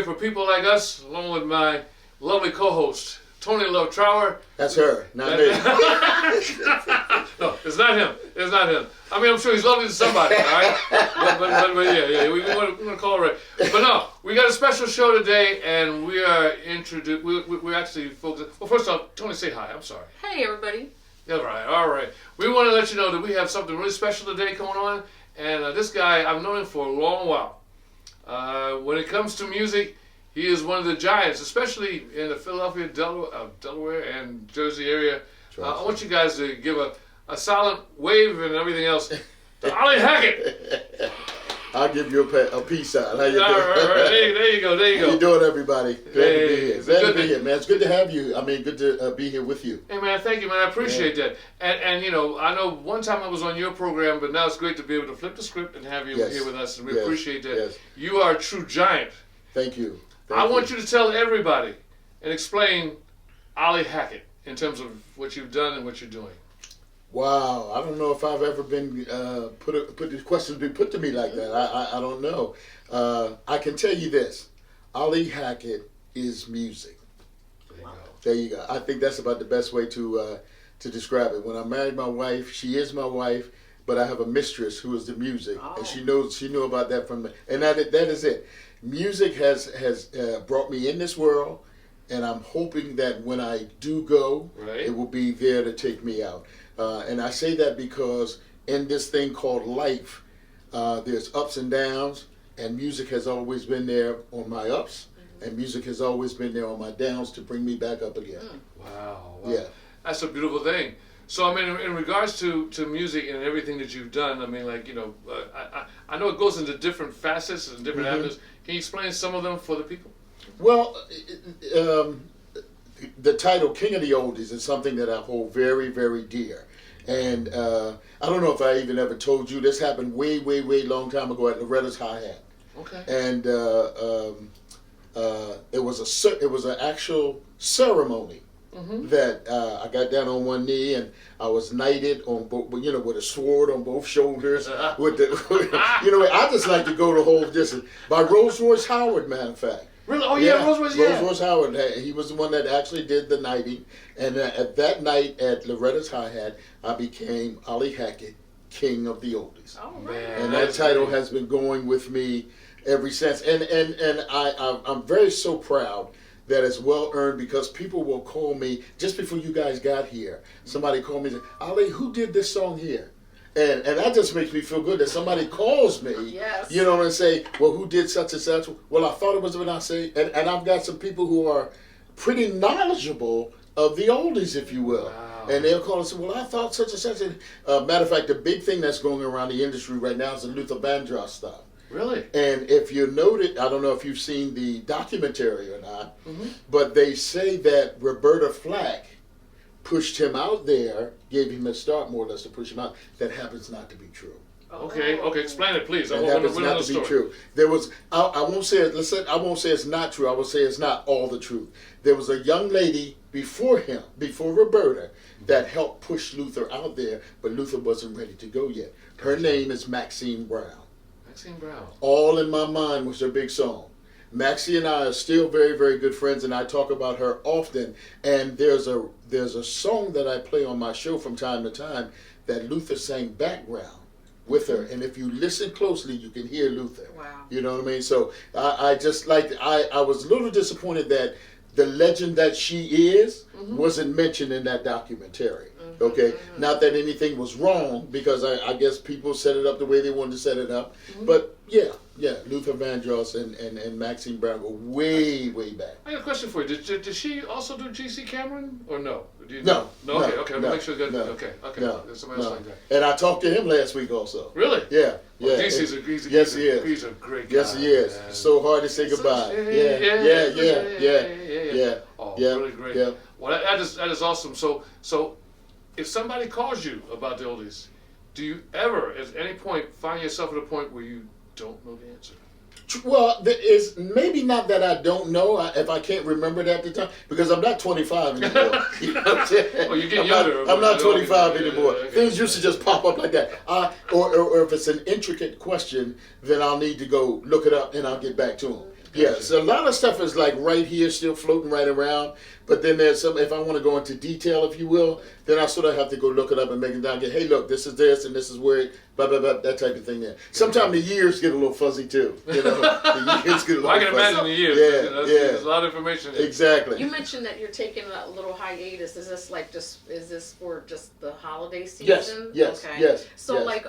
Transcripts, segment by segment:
for people like us, along with my lovely co-host, Tony Love Trower. That's her, not me. No, it's not him. It's not him. I mean, I'm sure he's lovely to somebody, all right? But yeah, we want to call her right. But no, we got a special show today, and we are we're actually focused. Well, first off, Tony, say hi. I'm sorry. Hey, everybody. All right. We want to let you know that we have something really special today going on, and this guy, I've known him for a long while. When it comes to music, he is one of the giants, especially in the Philadelphia, Delaware, and Jersey area. I want you guys to give a silent wave and everything else to Ollie Hackett. I'll give you a peace sign. How you doing? All right. There you go. How you doing, everybody? Glad to be here. Glad to be here, man. It's good to have you. I mean, good to be here with you. Hey, man, thank you, man. I appreciate that. And you know, I know one time I was on your program, but now it's great to be able to flip the script and have you here with us, and we appreciate that. Yes. You are a true giant. Thank you. I want you to tell everybody and explain Ollie Hackett in terms of what you've done and what you're doing. Wow, I don't know if I've ever been put the questions been put to me like that. I don't know. I can tell you this: Ollie Hackett is music. There you go. I think that's about the best way to describe it. When I married my wife, she is my wife, but I have a mistress who is the music, and she knew about that from me. And that is it. Music has brought me in this world, and I'm hoping that when I do go, it will be there to take me out. And I say that because in this thing called life, there's ups and downs, and music has always been there on my ups, and music has always been there on my downs to bring me back up again. Wow. Yeah. That's a beautiful thing. So, I mean, in regards to music and everything that you've done, I mean, like, you know, I know it goes into different facets and different avenues. Can you explain some of them for the people? Well, the title King of the Oldies is something that I hold very, very dear. And I don't know if I even ever told you, this happened way long time ago at Loretta's Hi-Hat. Okay. And it was an actual ceremony that I got down on one knee and I was knighted on both, with a sword on both shoulders. I just like to go the whole distance. By Rolls-Royce Howard, matter of fact. Really? Oh yeah, Rolls-Royce. Yeah. Rolls-Royce Howard. He was the one that actually did the knighting. And at that night at Loretta's Hi-Hat, I became Ollie Hackett, King of the Oldies. Oh, right. And that title has been going with me ever since. And I'm very so proud that it's well earned, because people will call me, just before you guys got here, somebody called me and said, Ollie, who did this song here? And that just makes me feel good that somebody calls me, and say, well, who did such and such? Well, I thought it was when I say, and I've got some people who are pretty knowledgeable of the oldies, if you will. Wow. And they'll call and say, well, I thought such and such. Matter of fact, the big thing that's going around the industry right now is the Luther Vandross stuff. Really? And if you noted, I don't know if you've seen the documentary or not, but they say that Roberta Flack pushed him out there, gave him a start more or less to push him out. That happens not to be true. Okay, explain it, please. That happens not to be true. There was, I won't say it's not true. I will say it's not all the truth. There was a young lady before Roberta, that helped push Luther out there, but Luther wasn't ready to go yet. Her name is Maxine Brown. Maxine Brown. All in My Mind was her big song. Maxie and I are still very, very good friends, and I talk about her often. And there's a song that I play on my show from time to time that Luther sang background with her. And if you listen closely, you can hear Luther. Wow. You know what I mean? So I was a little disappointed that the legend that she is wasn't mentioned in that documentary. Okay, not that anything was wrong, because I guess people set it up the way they wanted to set it up. But yeah, Luther Vandross and Maxine Brown go way back. I got a question for you. Did she also do G.C. Cameron or no? No. Okay. Make sure you got okay. There's somebody else like that. And I talked to him last week also. Really? Yeah. Well, G.C.'s he's a great guy. Yes, he is. Man. So hard to say goodbye. Yeah. Oh, really great. Yeah. Well, that is awesome. So. If somebody calls you about the oldies, do you ever, at any point, find yourself at a point where you don't know the answer? Well, it's maybe not that I don't know, if I can't remember that at the time, because I'm not 25 anymore. You know what I'm saying? Oh, you're getting younger. I'm not 25 anymore. Things used to just pop up like that. Or if it's an intricate question, then I'll need to go look it up and I'll get back to them. Yeah, so a lot of stuff is like right here, still floating right around. But then there's some, if I want to go into detail, if you will, then I sort of have to go look it up and make it down. Get, hey, look, this is this, and this is where, blah, blah, blah, that type of thing there. Sometimes the years get a little fuzzy, too. You know, the years get a little I can fuzzy. imagine the years. Yeah, There's a lot of information there. Exactly. You mentioned that you're taking a little hiatus. Is this like is this for just the holiday Yes, season? yes, Okay. yes. So yes. like,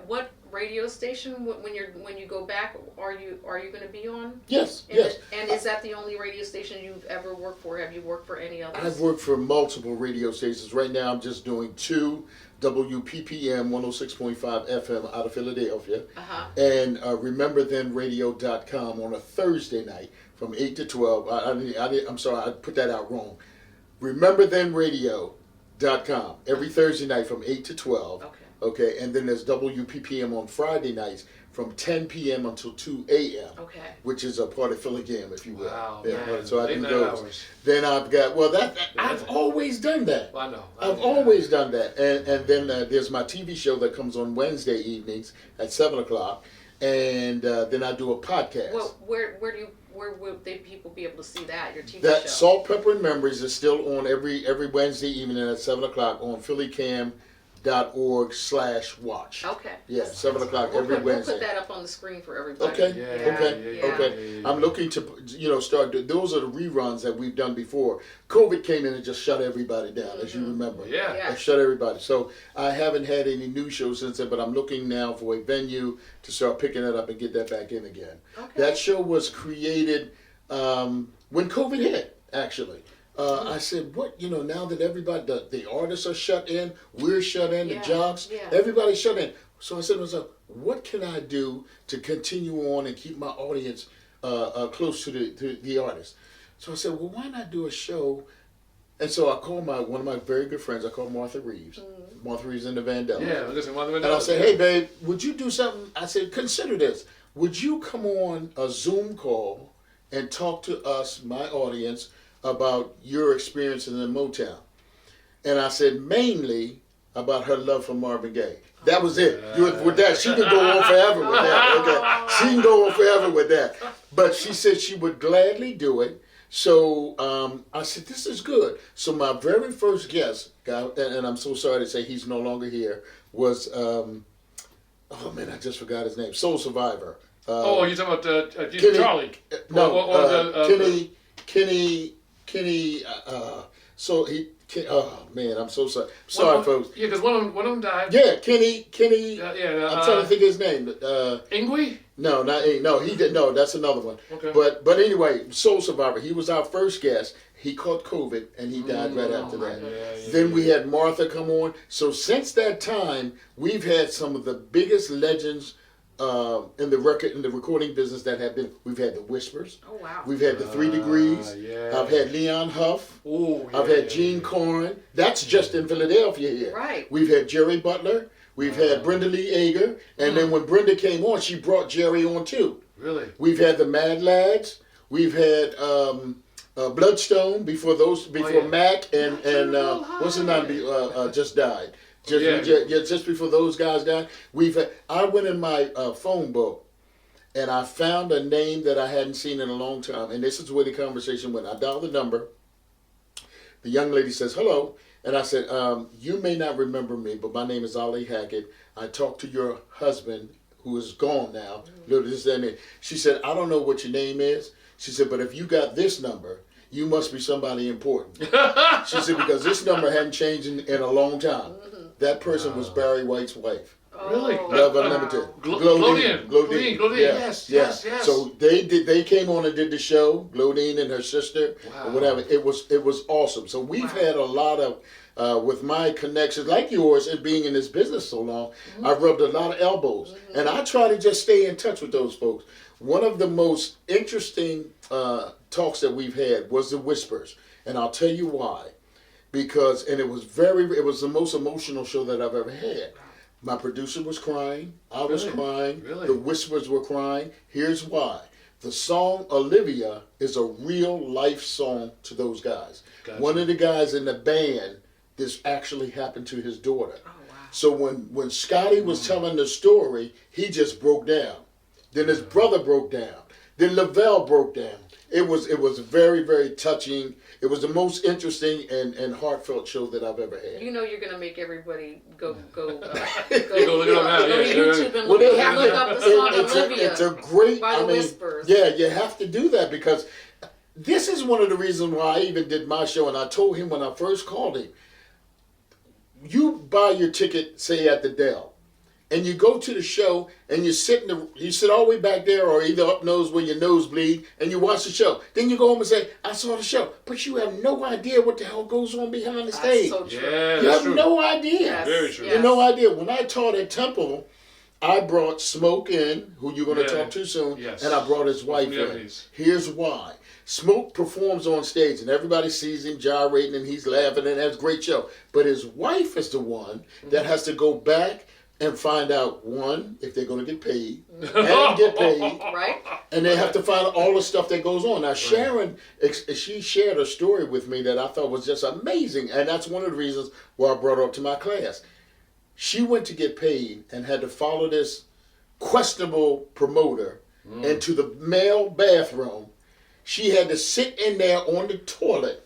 what radio station when you go back are you going to be on? Yes, And yes. And is that the only radio station you've ever worked for? Have you worked for any others? I've worked for multiple radio stations. Right now I'm just doing 2 WPPM 106.5 FM out of Philadelphia. Uh-huh. And rememberthenradio.com on a Thursday night from 8 to 12. I'm sorry, I put that out wrong. Rememberthenradio.com every Thursday night from 8 to 12. Okay. Okay, and then there's WPPM on Friday nights from 10 p.m. until 2 a.m. Okay. Which is a part of Philly Gam, if you will. Wow, Yeah, man. so I Late do night those. hours. Then I've got I've always done that. I know. I've always done that, and then there's my TV show that comes on Wednesday evenings at 7:00, and then I do a podcast. Well, where will people be able to see that, your TV That show? Salt, Pepper, and Memories is still on every Wednesday evening at 7:00 on phillycam.org/watch. Okay. Yeah, 7:00 every We'll Wednesday. put that up on the screen for everybody. Okay. Yeah, Okay. yeah, Okay. yeah, yeah. I'm looking to start. Those are the reruns that we've done before. COVID came in and just shut everybody down, as you remember. Yeah. Yeah. It shut everybody. So I haven't had any new shows since then, but I'm looking now for a venue to start picking it up and get that back in again. Okay. That show was created when COVID hit, actually. I said, now that everybody, the artists are shut in, we're shut in, Yeah, the jocks, yeah. everybody's shut in. So I said to myself, what can I do to continue on and keep my audience close to the artist? So I said, well, why not do a show? And so I called one of my very good friends, I called Martha Reeves. Martha Reeves in the Vandellas. Yeah, listen, And I said, hey, babe, would you do something? I said, consider this. Would you come on a Zoom call and talk to us, my audience, about your experiences in Motown? And I said, mainly about her love for Marvin Gaye. That was it. With that, she can go on forever with that. Okay, she can go on forever with that. But she said she would gladly do it. So I said, this is good. So my very first guest, and I'm so sorry to say he's no longer here, was, I just forgot his name, Soul Survivor. you're talking about Kenny, Charlie. Kenny. Oh man, I'm so sorry. Sorry, folks. Yeah, because one of them died. Yeah, Kenny. I'm trying to think of his name. Ingwe? No, he didn't. No, that's another one. Okay. But anyway, Soul Survivor. He was our first guest. He caught COVID and he died right after that. Then we had Martha come on. So since that time, we've had some of the biggest legends in the recording business that have been. We've had the Whispers. Oh wow. We've had the 3 Degrees. Yeah. I've had Leon Huff. Ooh, I've had Gene Corrin. That's just in Philadelphia here. Right. We've had Jerry Butler. We've had Brenda Lee Ager. And then when Brenda came on, she brought Jerry on too. Really? We've had the Mad Lads. We've had Bloodstone before Mac and what's his name just died. Just before those guys died. I went in my phone book and I found a name that I hadn't seen in a long time. And this is where the conversation went. I dialed the number. The young lady says, hello. And I said, you may not remember me, but my name is Ali Hackett. I talked to your husband, who is gone now. This and that. She said, I don't know what your name is. She said, but if you got this number, you must be somebody important. She said, because this number hadn't changed in a long time. That person was Barry White's wife. Really? Love Unlimited. Glodine. Yes. So they came on and did the show, Glodine and her sister, or whatever. It was awesome. So we've had a lot of, with my connections, like yours, and being in this business so long, I've rubbed a lot of elbows. And I try to just stay in touch with those folks. One of the most interesting talks that we've had was the Whispers. And I'll tell you why. Because, and it was the most emotional show that I've ever had. My producer was crying. I was crying. Really? The Whispers were crying. Here's why. The song Olivia is a real life song to those guys. Gotcha. One of the guys in the band, this actually happened to his daughter. Oh wow. So when Scotty was telling the story, he just broke down. Then his brother broke down. Then Lavelle broke down. It was very, very touching. It was the most interesting and heartfelt show that I've ever had. You know you're gonna make everybody go look it up now. Go to Yeah, YouTube and look up the song Olivia. It's a great. By the Whispers. Yeah, you have to do that because this is one of the reasons why I even did my show. And I told him when I first called him, you buy your ticket, say at the Dell, and you go to the show and you sit all the way back there or either up nose where your nose bleed and you watch the show. Then you go home and say, I saw the show. But you have no idea what the hell goes on behind the stage. That's so true. Yeah, you have true. no idea. Yes. Very true. You have no idea. When I taught at Temple, I brought Smoke in, who you're going to talk to soon, Yes. and I brought his wife in. Here's why. Smoke performs on stage, and everybody sees him gyrating, and he's laughing, and that's a great show. But his wife is the one that has to go back and find out, one, if they're going to get paid, and get paid, Right? and they have to find out all the stuff that goes on. Now, Sharon, she shared a story with me that I thought was just amazing, and that's one of the reasons why I brought her up to my class. She went to get paid and had to follow this questionable promoter into the male bathroom. She had to sit in there on the toilet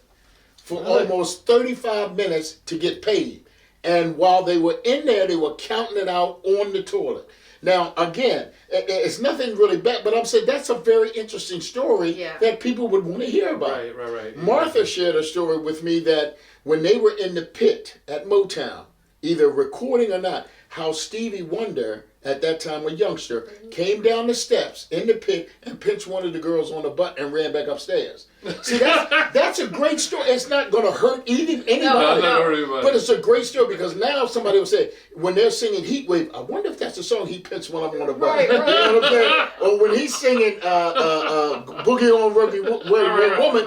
for almost 35 minutes to get paid. And while they were in there, they were counting it out on the toilet. Now, again, it's nothing really bad, but I'm saying that's a very interesting story that people would want to hear about. Right. Martha shared a story with me that when they were in the pit at Motown, either recording or not, how Stevie Wonder, at that time a youngster, came down the steps in the pit and pinched one of the girls on the butt and ran back upstairs. See, that's a great story. It's not going to hurt anybody, but it's a great story because now somebody will say, when they're singing Heat Wave, I wonder if that's the song he pinched one of them on the butt. Right. You know what I'm saying? Or when he's singing Boogie on Rugby Woman,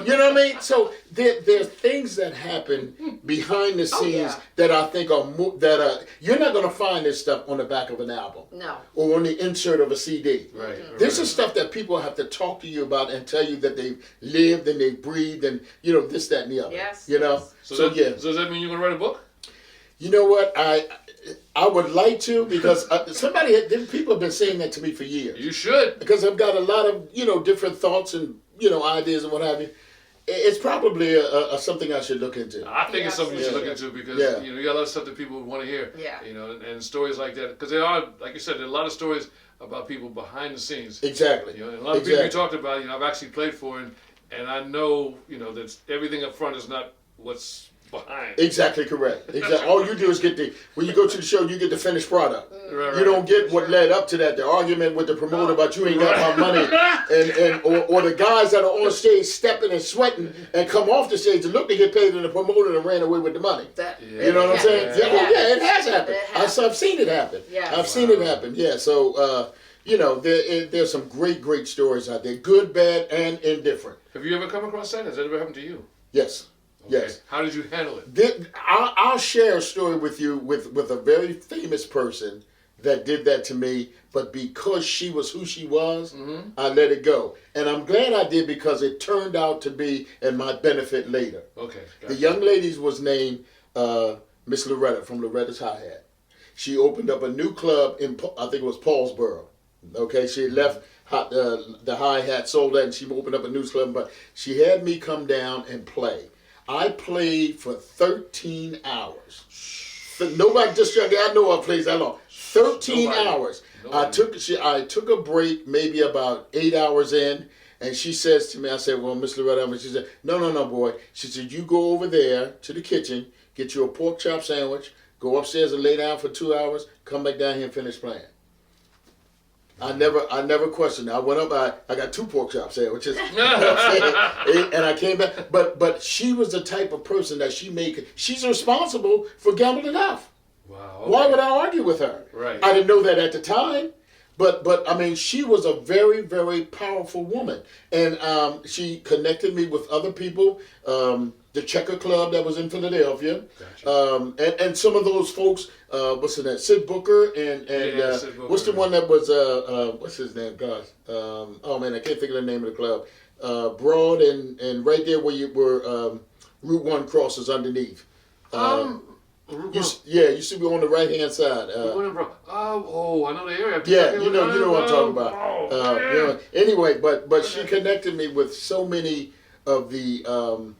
you know what I mean? So there's things that happen behind the scenes that I think are you're not going to find this stuff on the back of an album. No. Or on the insert of a CD. Right. This is stuff that people have to talk to you about and tell you that they've lived and they've breathed and, this, that, and the other. Yes. You know? So does that mean you're going to write a book? You know what? I would like to because people have been saying that to me for years. You should. Because I've got a lot of, different thoughts and, ideas and what have you. It's probably something I should look into. I think it's something you should look into because you got a lot of stuff that people would want to hear. Yeah. And stories like that because there are, like you said, there are a lot of stories about people behind the scenes. Exactly. And a lot of people you talked about, I've actually played for, and I know, that everything up front is not what's behind. Exactly correct. Exactly. All you do is when you go to the show, you get the finished product. Right. You don't get what led up to that. The argument with the promoter about you ain't got my money, or the guys that are on stage stepping and sweating and come off the stage and look to get paid, and the promoter that ran away with the money. You know what I'm saying? Yeah, it has happened. I've seen it happen. Yeah. I've seen it happen. Yeah. So there's some great stories out there, good, bad, and indifferent. Have you ever come across that? Has that ever happened to you? Yes. Okay. Yes. How did you handle it? I'll share a story with you with a very famous person that did that to me, but because she was who she was, I let it go. And I'm glad I did because it turned out to be in my benefit later. Okay. The young lady was named Miss Loretta from Loretta's Hi-Hat. She opened up a new club in, I think it was Paulsboro. Okay, she had left the Hi-Hat, sold that, and she opened up a news club, but she had me come down and play. I played for 13 hours. Nobody just I know I played that long. 13 hours. I took a break maybe about 8 hours in, and she says to me, I said, well, Miss Loretta, she said, no, boy. She said, you go over there to the kitchen, get you a pork chop sandwich, go upstairs and lay down for 2 hours, come back down here and finish playing. I never questioned it. I went up, I got 2 pork chop sandwiches, and I came back. But she was the type of person that she's responsible for Gamble Enough. Wow. Okay. Why would I argue with her? Right. I didn't know that at the time. But I mean, she was a very, very powerful woman. And she connected me with other people. The Checker Club that was in Philadelphia. Gotcha. And some of those folks, what's his name? Sid Booker and Sid Booker. What's the one that was, what's his name? Gosh. Oh man, I can't think of the name of the club. Broad and right there where you were, Route 1 crosses underneath. You see me on the right hand side. I know the area. Yeah, you know what I'm talking about. Oh, Anyway, but she connected me with so many of the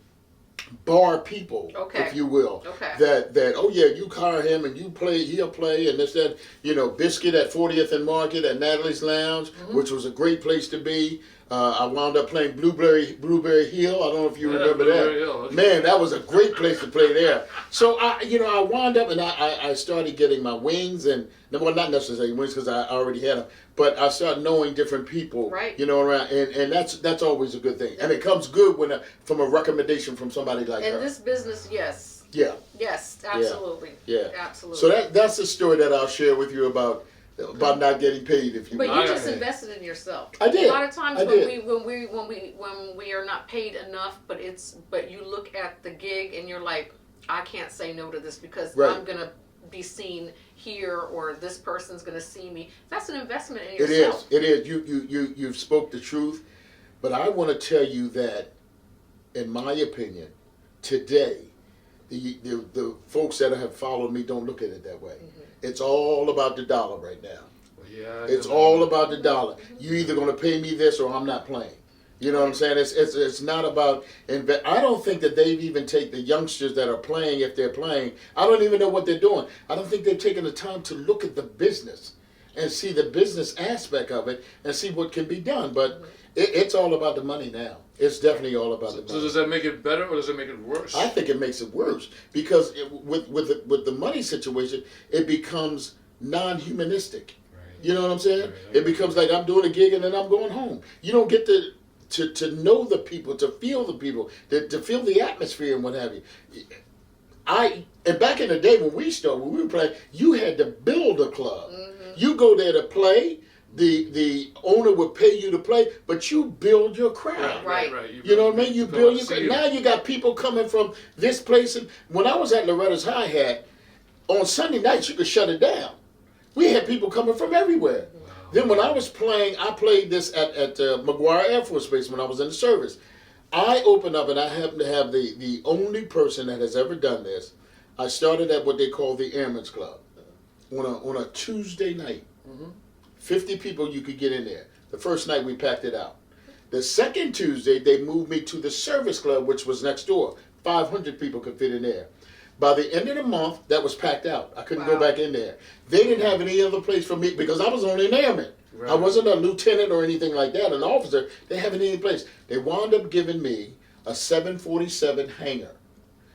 bar people, if you will. Okay. That oh yeah, you hire him and you play, he'll play, and this that. Biscuit at 40th and Market at Natalie's Lounge, which was a great place to be. I wound up playing Blueberry Hill. I don't know if you remember that. Hill. Okay. Man, that was a great place to play there. So I wound up and I started getting my wings, and well, not necessarily wings because I already had them, but I started knowing different people. Right. Around, and that's always a good thing, and it comes good from a recommendation from somebody like her. In this business, yes. Yeah. Yes, absolutely. Yeah. Absolutely. So that's the story that I'll share with you about not getting paid, if you But will. you just invested in yourself. I did. A lot of times I when did. we are not paid enough, but you look at the gig and you're like, I can't say no to this because Right. I'm gonna be seen here, or this person's gonna see me. That's an investment in yourself. It is. You spoke the truth, but I want to tell you that, in my opinion, today, the folks that have followed me don't look at it that way. Mm-hmm. It's all about the dollar right now. Yeah. It's all about the dollar. You either going to pay me this or I'm not playing. You know what I'm saying? It's not about I don't think that they've even take the youngsters that are playing, if they're playing. I don't even know what they're doing. I don't think they've taken the time to look at the business and see the business aspect of it and see what can be done. But it's all about the money now. It's definitely all about the money. So does that make it better or does it make it worse? I think it makes it worse because with the money situation, it becomes non-humanistic. Right. You know what I'm saying? Right. It becomes like I'm doing a gig and then I'm going home. You don't get to know the people, to feel the people, to feel the atmosphere and what have you. And back in the day when we were playing, you had to build a club. Mm-hmm. You go there to play. The owner would pay you to play, but you build your crowd. Right. You know what I mean? You build your crowd. Now you got people coming from this place. And when I was at Loretta's Hi-Hat, on Sunday nights you could shut it down. We had people coming from everywhere. Wow. Then when I was playing, I played this at McGuire Air Force Base when I was in the service. I opened up and I happened to have the only person that has ever done this. I started at what they call the Airmen's Club on a Tuesday night. Mm-hmm. 50 people you could get in there. The first night we packed it out. The second Tuesday, they moved me to the service club, which was next door. 500 people could fit in there. By the end of the month, that was packed out. I couldn't go back in there. They didn't have any other place for me because I was only an airman. Right. I wasn't a lieutenant or anything like that, an officer. They didn't have any place. They wound up giving me a 747 hangar.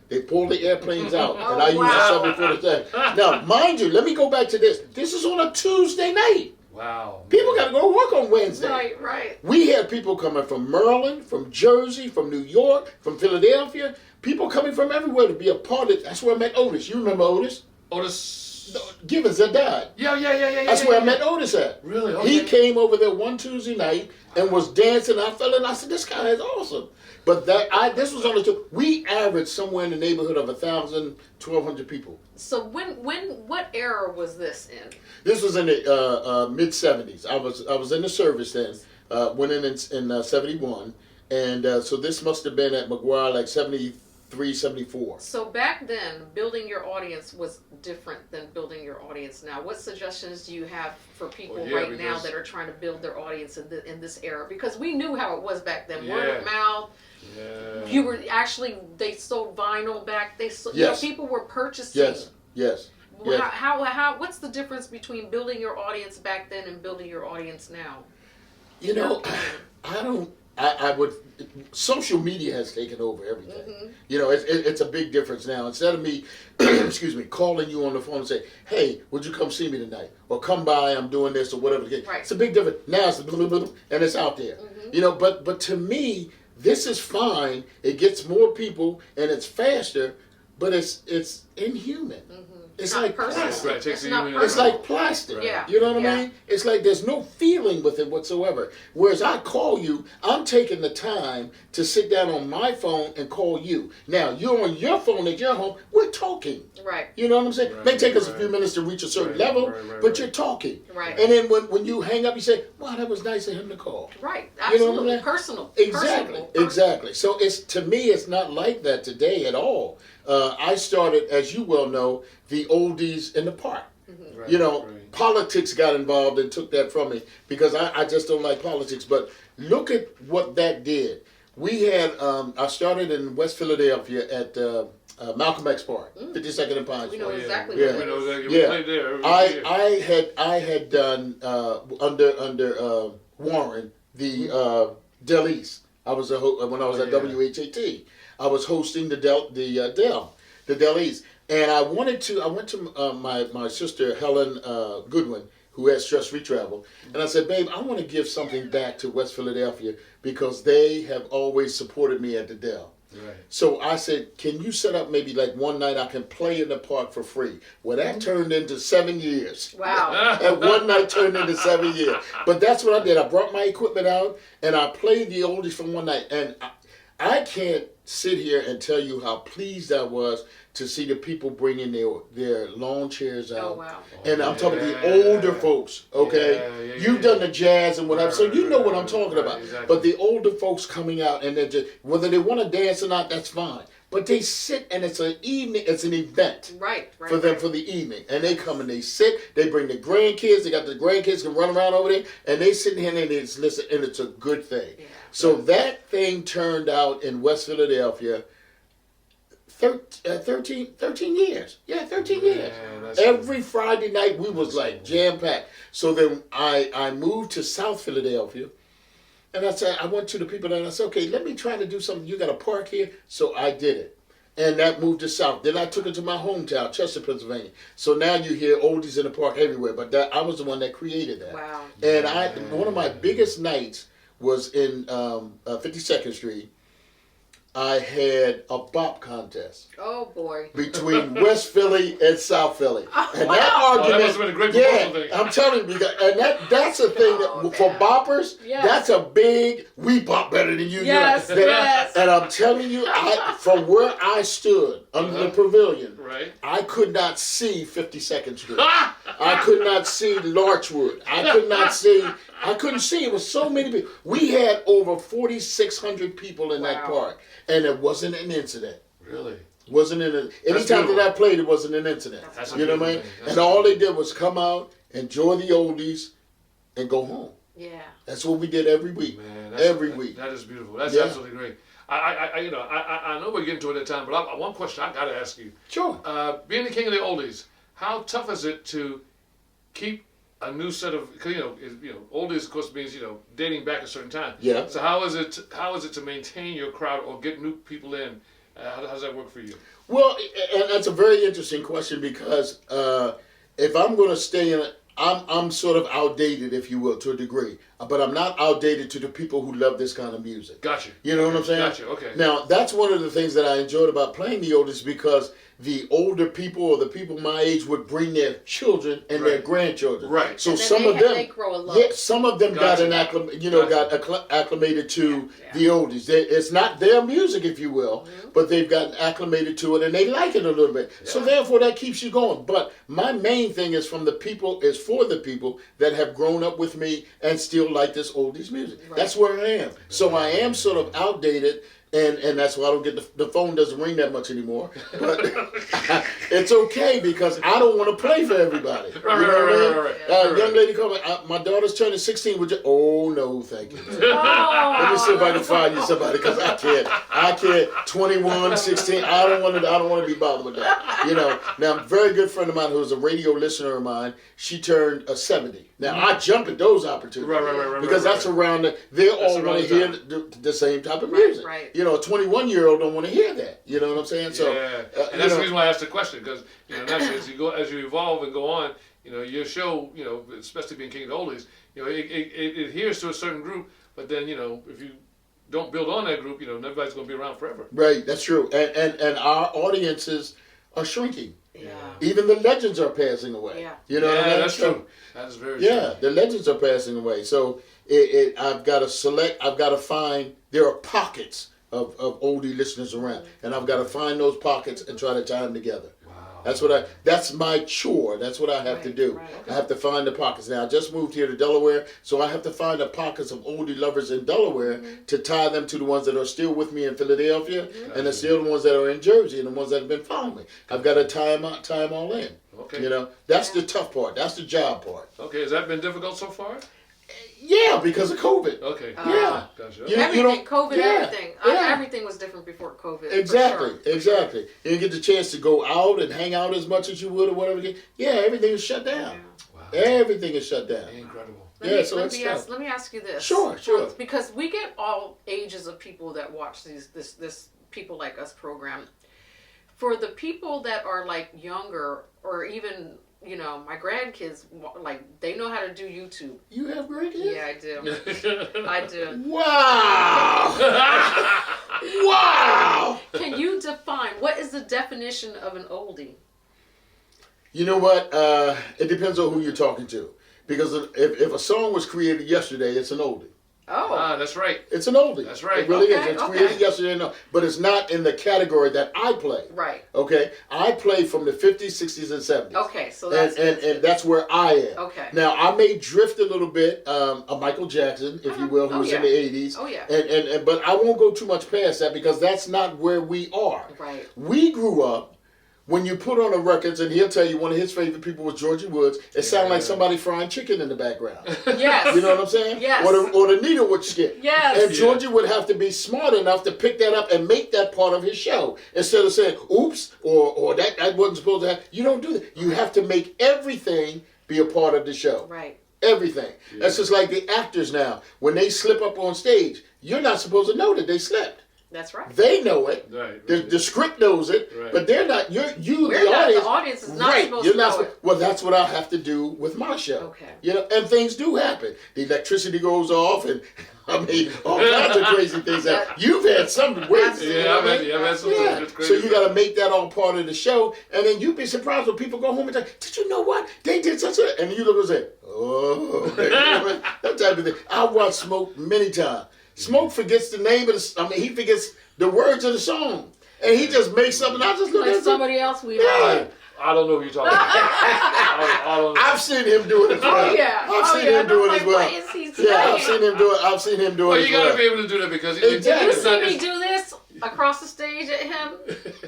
They pulled the airplanes out, and I used a 747. Now, mind you, let me go back to this. This is on a Tuesday night. Wow. People got to go work on Wednesday. Right. We had people coming from Maryland, from Jersey, from New York, from Philadelphia. People coming from everywhere to be a part of it. That's where I met Otis. You remember Otis? Otis Givens that died. Yeah. That's where I met Otis at. Really? Okay. He came over there one Tuesday night and was dancing. I fell in. I said, this guy is awesome. But this was only two. We averaged somewhere in the neighborhood of 1,000, 1,200 people. So what era was this in? This was in the mid 70s. I was in the service then. Went in 71, and so this must have been at McGuire like 73, 74. So back then, building your audience was different than building your audience now. What suggestions do you have for people now that are trying to build their audience in this era? Because we knew how it was back then. Word of mouth. Yeah. You were they sold vinyl back. People were purchasing. Yes. How what's the difference between building your audience back then and building your audience now? I would. Social media has taken over everything. Mm-hmm. It's a big difference now. Instead of me, calling you on the phone and say, "Hey, would you come see me tonight?" or "Come by, I'm doing this," or whatever. Right. It's a big difference. Now it's blah, blah, blah, and it's out there. Mm-hmm. But to me, this is fine. It gets more people and it's faster, but it's inhuman. Mm-hmm. It's like plastic. Right. It's like plastic. Right. You know what I mean? It's like there's no feeling with it whatsoever. Whereas I call you, I'm taking the time to sit down on my phone and call you. Now, you're on your phone at your home, we're talking. Right. You know what I'm saying? It may take us a few minutes to reach a certain level, but you're talking. Right. And then when you hang up, you say, wow, that was nice of him to call. Right. Absolutely. You know what I mean? Personal. Exactly. So to me, it's not like that today at all. I started, as you well know, the oldies in the park. Right, You know, right. politics got involved and took that from me because I just don't like politics. But look at what that did. We had, I started in West Philadelphia at Malcolm X Park, 52nd and Pine We Street. know exactly Yeah. what We it know is. that we Yeah. played there. every year. I had done under Warren the Del East. I was when I was at WHAT. I was hosting the Del East, and I went to my sister Helen Goodwin, who has Stress Free Travel, and I said, babe, I want to give something back to West Philadelphia because they have always supported me at the Del. Right. So I said, can you set up maybe like one night I can play in the park for free? Well, that turned into 7 years. Wow. That one night turned into 7 years. But that's what I did. I brought my equipment out and I played the oldies from one night. And I can't sit here and tell you how pleased I was to see the people bringing their lawn chairs out. Oh, wow. And I'm talking the older folks, okay? You've done the jazz and whatever, so you know what I'm talking about. Exactly. But the older folks coming out and they're just, whether they want to dance or not, that's fine. But they sit and it's an evening, it's an event Right. for them for the evening. And they come and they sit, they bring the grandkids, they got the grandkids can run around over there, and they sit here and they just listen, and it's a good thing. Yeah. So that thing turned out in West Philadelphia 13 years. Yeah, 13 years. Every Friday night we was like jam-packed. So then I moved to South Philadelphia. And I said, I went to the people and I said, okay, let me try to do something. You got a park here? So I did it. And that moved to South. Then I took it to my hometown, Chester, Pennsylvania. So now you hear oldies in the park everywhere. But I was the one that created that. Wow. And one of my biggest nights was in 52nd Street. I had a bop contest Oh, boy. between West Philly and South Philly, and that Wow. argument. that must have been a great promotional thing. I'm telling you, because, and that's a thing that Oh, for man. boppers, Yes. that's a big. We bop better than you. Yes, you know, yes. And I'm telling you, from where I stood under the pavilion, Right. I could not see 52nd Street. I could not see Larchwood. I couldn't see. It was so many people. We had over 4,600 people in that Wow. park, and it wasn't an incident. Really? Wasn't in it. Anytime beautiful. that I played, it wasn't an incident. That's You know what I mean? beautiful thing. And all they did was come out, enjoy the oldies, and go home. Yeah. That's what we did every week. Man, Every week. That is beautiful. That's Yeah. absolutely great. I know we're getting to it at time, but one question I got to ask you. Sure. Being the king of the oldies, how tough is it to keep a new set of, because oldies of course means dating back a certain time. Yeah. So how is it to maintain your crowd or get new people in? How does that work for you? Well, and that's a very interesting question because if I'm going to stay in it, I'm sort of outdated, if you will, to a degree. But I'm not outdated to the people who love this kind of music. Gotcha. You know what I'm saying? Gotcha, okay. Now, that's one of the things that I enjoyed about playing the oldies because the older people or the people my age would bring their children and their Right. grandchildren. Right. So And then some they of had- them, they grow a love. yeah, some of them got Gotcha. acclimated to Yeah. the oldies. It's not their music, if you will, but they've gotten acclimated to it and they like it a little bit. So therefore, that keeps you going. But my main thing is for the people that have grown up with me and still like this oldies music. Right. That's where I am. So I am sort of outdated. And that's why I don't get the phone doesn't ring that much anymore. But it's okay because I don't want to play for everybody. You know what I mean? Young lady coming, my daughter's turning 16. Would you? Oh no, thank you. Let me see if I can find you somebody because I can't. 21, 16. I don't want to be bothered with that. Now, a very good friend of mine who was a radio listener of mine. She turned 70. Now I jump at those opportunities Right, because that's around. They all want to hear the same type of music. Right. A 21-year-old don't want to hear that. You know what I'm saying? So, and that's the reason why I asked the question because naturally as you evolve and go on, your show, especially being king of the oldies, it adheres to a certain group, but then if you don't build on that group, everybody's going to be around forever. Right, that's true. And our audiences are shrinking. Yeah. Even the legends are passing away. Yeah. You know what I mean? That's So, true. That is very yeah, true. the legends are passing away. So I've got to find, there are pockets of oldie listeners around. And I've got to find those pockets and try to tie them together. Wow. That's my chore. That's what I have to do. Right, okay. I have to find the pockets. Now I just moved here to Delaware, so I have to find the pockets of oldie lovers in Delaware to tie them to the ones that are still with me in Philadelphia, and the still the ones that are in Jersey and the ones that have been following me. I've got to tie them all in. Okay. You know, that's the tough part. That's the job part. Okay, has that been difficult so far? Yeah, because of COVID. Okay. Yeah. Gotcha. Everything, COVID, yeah, everything. yeah. Everything was different before COVID. Exactly, for sure. exactly. You didn't get the chance to go out and hang out as much as you would or whatever. Yeah, everything is shut down. Wow. Everything is shut down. Incredible. Let me ask you this. Sure. Because we get all ages of people that watch this People Like Us program. For the people that are like younger or even, you know, my grandkids, like, they know how to do YouTube. You have grandkids? Yeah, I do. I do. Wow! Wow! Can you define, what is the definition of an oldie? You know what? It depends on who you're talking to. Because if a song was created yesterday, it's an oldie. Oh. That's right. It's an oldie. That's right. It really Okay, is. It's created yesterday, no, but it's not in the category that I play. Right. Okay? I play from the 50s, 60s, and 70s. Okay, so that's... And that's where I am. Okay. Now, I may drift a little bit, a Michael Jackson, if you will, who was in the 80s. Oh, yeah. But I won't go too much past that because that's not where we are. Right. We grew up, when you put on the records, and he'll tell you one of his favorite people was Georgie Woods, it sounded like somebody frying chicken in the background. Yes. You know what I'm saying? Yes. Or the needle would skip. Yes. And Georgie would have to be smart enough to pick that up and make that part of his show. Instead of saying, oops, or that wasn't supposed to happen. You don't do that. You have to make everything be a part of the show. Right. Everything. Yeah. That's just like the actors now. When they slip up on stage, you're not supposed to know that they slipped. That's right. They know it. Right. The script knows it, Right. but they're not. The audience is not supposed you're to not know it. Well, that's what I have to do with my show. Okay. You know, and things do happen. The electricity goes off, and I mean, all kinds of crazy things happen. You've had some weird. Yeah, I've had some. Yeah. It's crazy. So you got to make that all part of the show, and then you'd be surprised when people go home and say, "Did you know what they did such a?" And you look and say, "Oh," that type of thing. I've watched Smoke many times. Smoke forgets the name of the. He forgets the words of the song, and he just makes something. I just look Like at somebody else we know. Yeah. I don't know what you're talking about. I don't know. I've seen him do it as well. Oh yeah. I've seen him do it as well. What is he saying? Yeah, I've seen him do it. I've seen him do Well, it as you well. got to be able to do that because Exactly. You it's not. see me do this across the stage at him?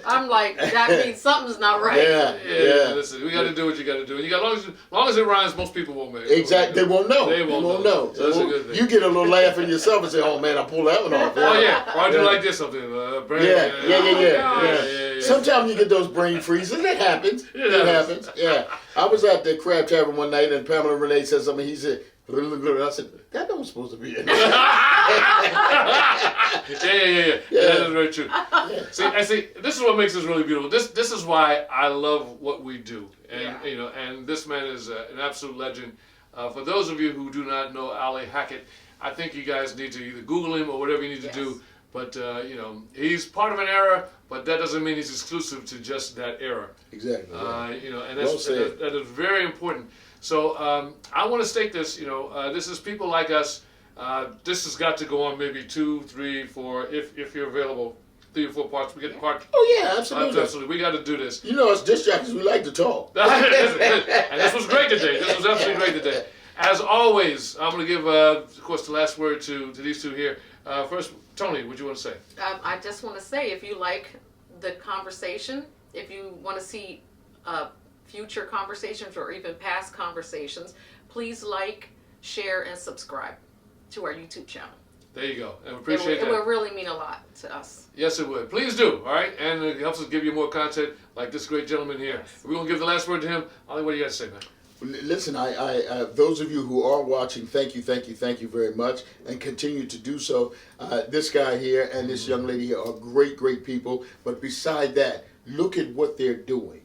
I'm like, that means something's not right. Yeah. Listen, we got to do what you got to do. And you got as long as it rhymes, most people won't make it. Exactly. They won't know. They won't know. So that's a good thing. You get a little laugh in yourself and say, "Oh man, I pulled that one off." Oh yeah, or I do like this something. Yeah. Sometimes you get those brain freezes. It happens. It happens. Yeah. I was at the Crab Tavern one night and Pamela Renee said something. He said, I said, "That don't supposed to be in there." Yeah. That is very true. See, this is what makes this really beautiful. This is why I love what we do, and and this man is an absolute legend. For those of you who do not know Ali Hackett, I think you guys need to either Google him or whatever you need to do. But he's part of an era, but that doesn't mean he's exclusive to just that era. Exactly. And that is very important. So I want to state this. This is People Like Us. This has got to go on maybe 2, 3, 4, if you're available. 3 or 4 parts. We get part. Oh yeah, absolutely. Absolutely, we got to do this. You know, us disc jockeys, we like to talk. And this was great today. This was absolutely great today. As always, I'm going to give, of course, the last word to these two here. First, Tony, what do you want to say? I just want to say, if you like the conversation, if you want to see future conversations or even past conversations, please like, share, and subscribe to our YouTube channel. There you go. And we appreciate that. It would really mean a lot to us. Yes, it would. Please do. All right? And it helps us give you more content like this great gentleman here. Yes. We're going to give the last word to him. Ollie, what do you got to say, man? Listen, I those of you who are watching, thank you very much, and continue to do so. This guy here and this young lady here are great people. But beside that, look at what they're doing.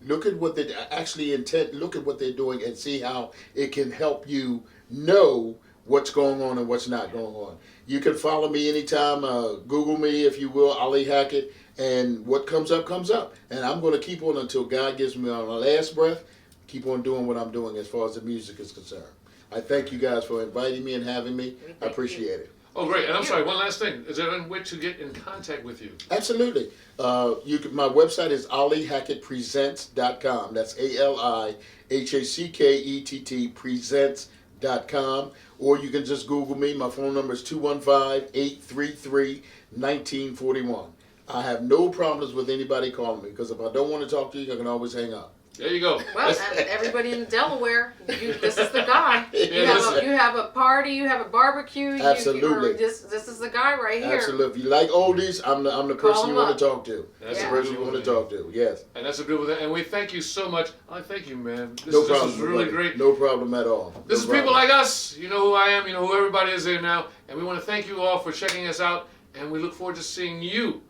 Look at what they actually intend. Look at what they're doing and see how it can help you know what's going on and what's not going on. You can follow me anytime. Google me, if you will, Ali Hackett, and what comes up comes up. And I'm going to keep on until God gives me my last breath. Keep on doing what I'm doing as far as the music is concerned. I thank you guys for inviting me and having me. I appreciate it. Oh, great. And I'm sorry, one last thing. Is there any way to get in contact with you? Absolutely. My website is AliHackettPresents.com. That's AliHackett Presents.com. Or you can just Google me. My phone number is 215-833-1941. I have no problems with anybody calling me, because if I don't want to talk to you, I can always hang up. There you go. Well, everybody in Delaware, this is the guy. You have a party, you have a barbecue. Absolutely. This is the guy right here. Absolutely. If you like oldies, I'm the person you want to talk to. That's the person you want to talk to. Yes. And that's a beautiful thing. And we thank you so much. I thank you, man. This is really great. No problem at all. This is people like us. You know who I am. You know who everybody is there now. And we want to thank you all for checking us out. And we look forward to seeing you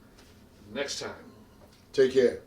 next time. Take care.